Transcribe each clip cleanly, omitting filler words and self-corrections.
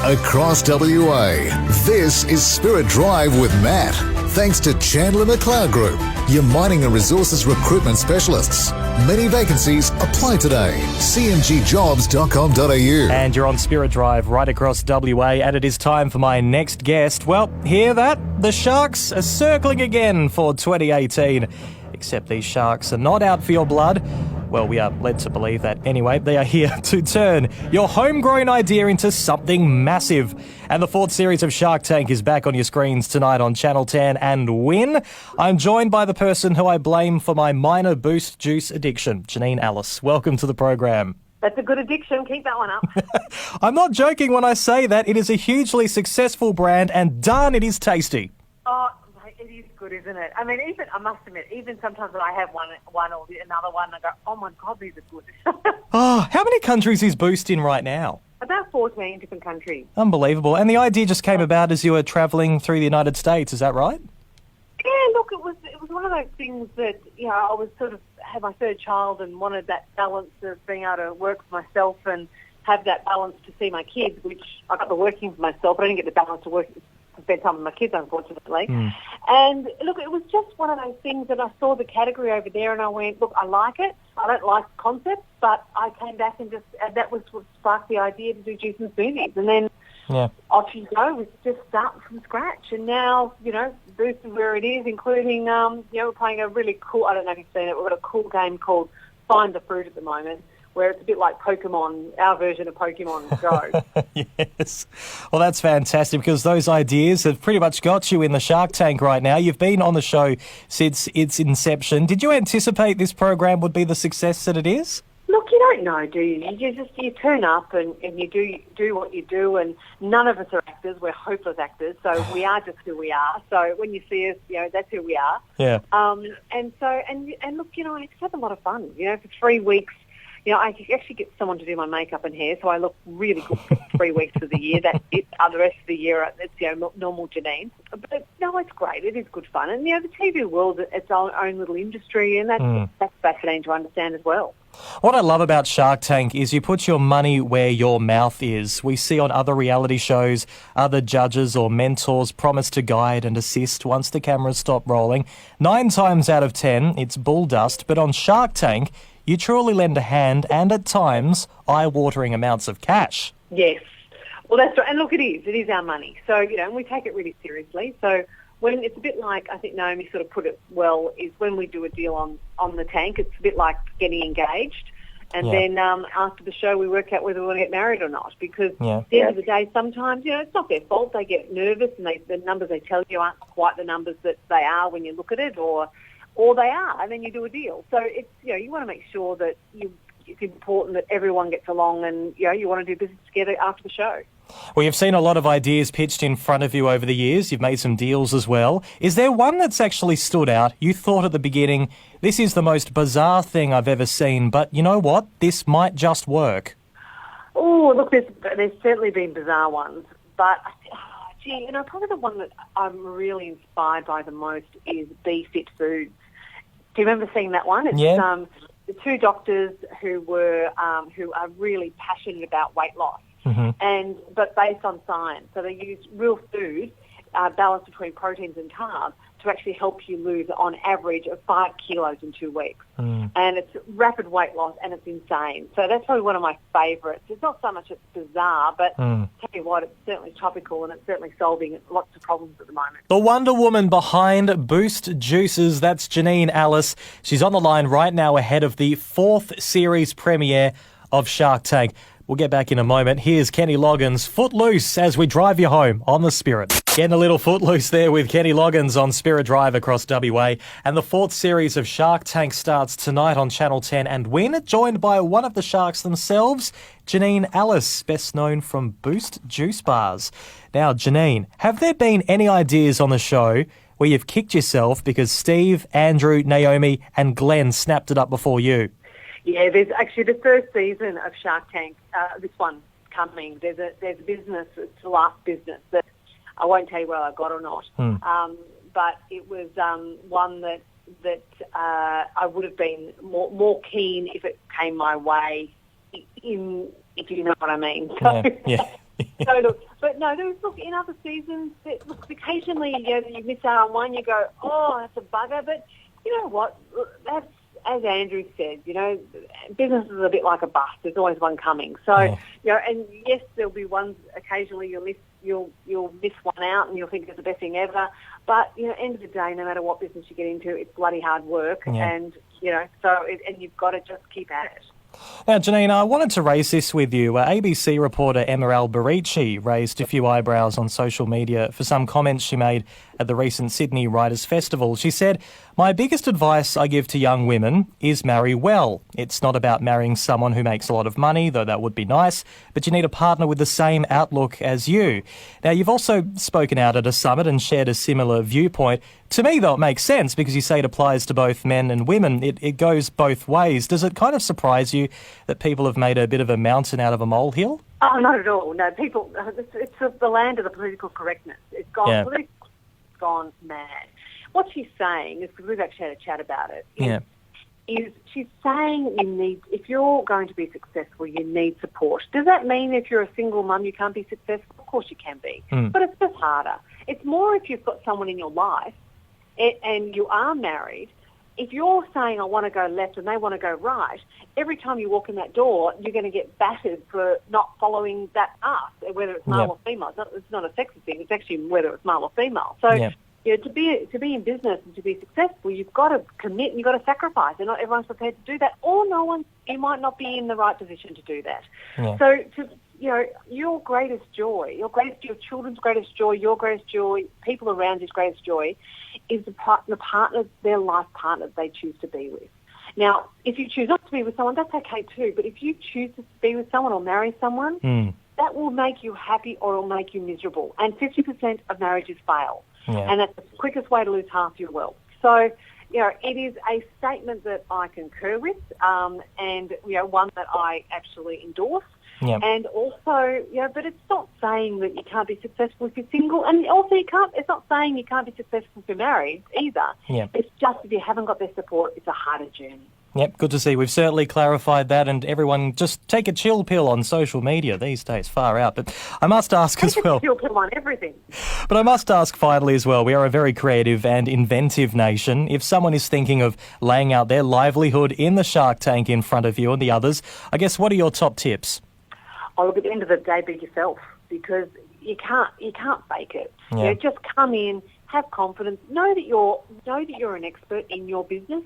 across WA. This is Spirit Drive with Matt. Thanks to Chandler McLeod Group, your mining and resources recruitment specialists. Many vacancies, apply today. cmgjobs.com.au. And you're on Spirit Drive right across WA, and it is time for my next guest. Well, hear that? The Sharks are circling again for 2018. Except these Sharks are not out for your blood. Well, we are led to believe that anyway. They are here to turn your homegrown idea into something massive. And the fourth series of Shark Tank is back on your screens tonight on Channel 10 and Win. I'm joined by the person who I blame for my minor Boost Juice addiction, Janine Allis. Welcome to the program. That's a good addiction. Keep that one up. I'm not joking when I say that. It is a hugely successful brand, and darn, it is tasty. Oh, it is good, isn't it? I mean, even I must admit, even sometimes when I have one or another one, I go, oh my God, these are good. Oh, how many countries is Boost in right now? About 14 different countries. Unbelievable. And the idea just came about as you were travelling through the United States, is that right? Yeah, look, it was one of those things that, you know, I was sort of had my third child and wanted that balance of being able to work for myself and have that balance to see my kids, which I got the working for myself, but I didn't get the balance to work spend time with my kids, unfortunately. And look, it was just one of those things that I saw the category over there and I went, look, I like it. I don't like the concept, but I came back and that was what sparked the idea to do juice and smoothies. And then off you go. We just start from scratch. And now, you know, Boost is where it is, including, we're playing a really cool, I don't know if you've seen it, we've got a cool game called Find the Fruit at the moment, where it's a bit like Pokemon, our version of Pokemon Go. Yes. Well, that's fantastic because those ideas have pretty much got you in the Shark Tank right now. You've been on the show since its inception. Did you anticipate this program would be the success that it is? Look, you don't know, do you? You turn up and you do what you do, and none of us are actors. We're hopeless actors, so we are just who we are. So when you see us, you know, that's who we are. Yeah. And look, you know, I just had a lot of fun. You know, for 3 weeks. You know, I actually get someone to do my makeup and hair, so I look really good for 3 weeks of the year. That's it. The rest of the year, it's, you know, normal Janine. But no, it's great. It is good fun. And, you know, the TV world, it's its own little industry, and that's fascinating to understand as well. What I love about Shark Tank is you put your money where your mouth is. We see on other reality shows, other judges or mentors promise to guide and assist once the cameras stop rolling. 9 times out of 10, it's bull dust. But on Shark Tank, you truly lend a hand and, at times, eye-watering amounts of cash. Yes. Well, that's right. And look, it is our money. So, you know, and we take it really seriously. So when it's a bit like, I think Naomi sort of put it well, is when we do a deal on the tank, it's a bit like getting engaged. And then after the show, we work out whether we want to get married or not. Because at the end of the day, sometimes, you know, it's not their fault. They get nervous and the numbers they tell you aren't quite the numbers that they are when you look at it, or they are, and then you do a deal. So it's, you know, you want to make sure that it's important that everyone gets along, and, you know, you want to do business together after the show. Well, you've seen a lot of ideas pitched in front of you over the years. You've made some deals as well. Is there one that's actually stood out? You thought at the beginning, this is the most bizarre thing I've ever seen, but you know what? This might just work. Oh, look, there's certainly been bizarre ones, but gee, you know, probably the one that I'm really inspired by the most is Be Fit Foods. Do you remember seeing that one? It's the 2 doctors who are really passionate about weight loss, but based on science. So they use real food, balance between proteins and carbs, to actually help you lose on average of 5 kilos in 2 weeks. And it's rapid weight loss, and it's insane. So that's probably one of my favourites. It's not so much it's bizarre, but tell you what, it's certainly topical, and it's certainly solving lots of problems at the moment. The Wonder Woman behind Boost Juices, that's Janine Allis. She's on the line right now ahead of the 4th series premiere of Shark Tank. We'll get back in a moment. Here's Kenny Loggins, Footloose, as we drive you home on the Spirit. Getting a little footloose there with Kenny Loggins on Spirit Drive across WA. And the 4th series of Shark Tank starts tonight on Channel 10 and Win, joined by one of the Sharks themselves, Janine Allis, best known from Boost Juice Bars. Now, Janine, have there been any ideas on the show where you've kicked yourself because Steve, Andrew, Naomi and Glenn snapped it up before you? Yeah, there's actually the first season of Shark Tank, this one coming. There's a business, it's the last business that I won't tell you whether I got or not, but it was one that I would have been more keen if it came my way, if you know what I mean. So, yeah. So look, look, in other seasons, look, occasionally you miss out on one, you go, oh, that's a bugger. But you know what? That's, as Andrew said, business is a bit like a bus. There's always one coming. So, and yes, there'll be ones occasionally you'll miss one out and you'll think it's the best thing ever. But, end of the day, no matter what business you get into, it's bloody hard work. Yeah. And, and you've got to just keep at it. Now, Janine, I wanted to raise this with you. ABC reporter Emma Alberici raised a few eyebrows on social media for some comments she made at the recent Sydney Writers' Festival. She said, "My biggest advice I give to young women is marry well. It's not about marrying someone who makes a lot of money, though that would be nice, but you need a partner with the same outlook as you." Now, you've also spoken out at a summit and shared a similar viewpoint. To me, though, it makes sense because you say it applies to both men and women. It goes both ways. Does it kind of surprise you that people have made a bit of a mountain out of a molehill? Oh, not at all. No, people, it's the land of the political correctness. It's gone mad. What she's saying is, because we've actually had a chat about it, is she's saying if you're going to be successful, you need support. Does that mean if you're a single mum you can't be successful? Of course you can be, but it's just harder. It's more if you've got someone in your life and you are married. If you're saying, I want to go left and they want to go right, every time you walk in that door, you're going to get battered for not following that ask, whether it's male or female. It's not a sexist thing. It's actually whether it's male or female. So to be in business and to be successful, you've got to commit and you've got to sacrifice. And not everyone's prepared to do that. Or you might not be in the right position to do that. Yeah. So your greatest joy, your children's greatest joy, your greatest joy, people around you's greatest joy is the partner, their life partner they choose to be with. Now, if you choose not to be with someone, that's okay too. But if you choose to be with someone or marry someone, that will make you happy or it will make you miserable. And 50% of marriages fail. Yeah. And that's the quickest way to lose half your wealth. So, it is a statement that I concur with and, one that I actually endorse. Yep. And also, but it's not saying that you can't be successful if you're single, and also it's not saying you can't be successful if you're married either. Yep. It's just if you haven't got their support, it's a harder journey. Yep, good to see. We've certainly clarified that, and everyone just take a chill pill on social media these days, far out. But I must ask as well. Take a chill pill on everything. But I must ask finally as well, we are a very creative and inventive nation. If someone is thinking of laying out their livelihood in the Shark Tank in front of you and the others, I guess what are your top tips? Oh, look, at the end of the day, be yourself, because you can't fake it. Yeah. Just come in, have confidence, know that you're an expert in your business.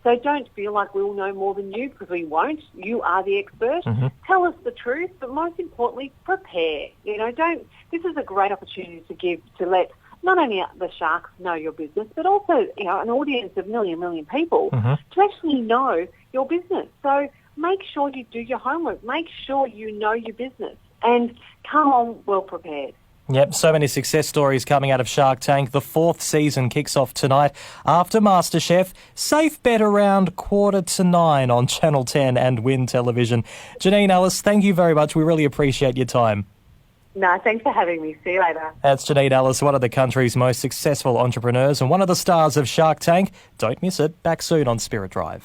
So don't feel like we'll know more than you, because we won't. You are the expert. Mm-hmm. Tell us the truth, but most importantly, prepare. This is a great opportunity to let not only the sharks know your business, but also an audience of a million people to actually know your business. So make sure you do your homework. Make sure you know your business and come on well prepared. Yep, so many success stories coming out of Shark Tank. The 4th season kicks off tonight after MasterChef. Safe bet around 8:45 on Channel 10 and Win Television. Janine, Allis, thank you very much. We really appreciate your time. No, thanks for having me. See you later. That's Janine Allis, one of the country's most successful entrepreneurs and one of the stars of Shark Tank. Don't miss it. Back soon on Spirit Drive.